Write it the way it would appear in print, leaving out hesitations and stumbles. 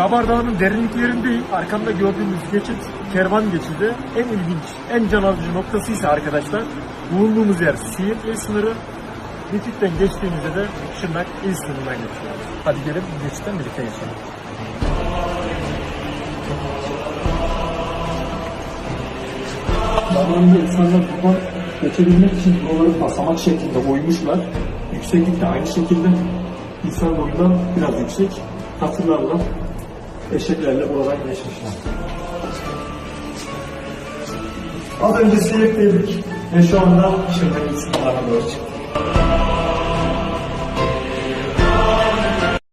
Kabardağ'ın derinliklerindeyim. Arkamda gördüğünüz geçit kervan geçidi. En ilginç, en can alıcı noktası ise arkadaşlar bulunduğumuz yer Siirt il sınırı. Geçitten geçtiğimizde de Şırnak il sınırına geçiyoruz. Hadi gelin geçitten birlikte geçelim. Normalde insanlar buradan geçebilmek için buraları basamak şeklinde oymuşlar. Yükseklik de aynı şekilde. İnsan boyundan biraz yüksek. Katırlarla, eşeklerle buradan geçmişler. Az önce Siirt'teydik ve şu anda Şırnak il sınırlarına doğru çıktık.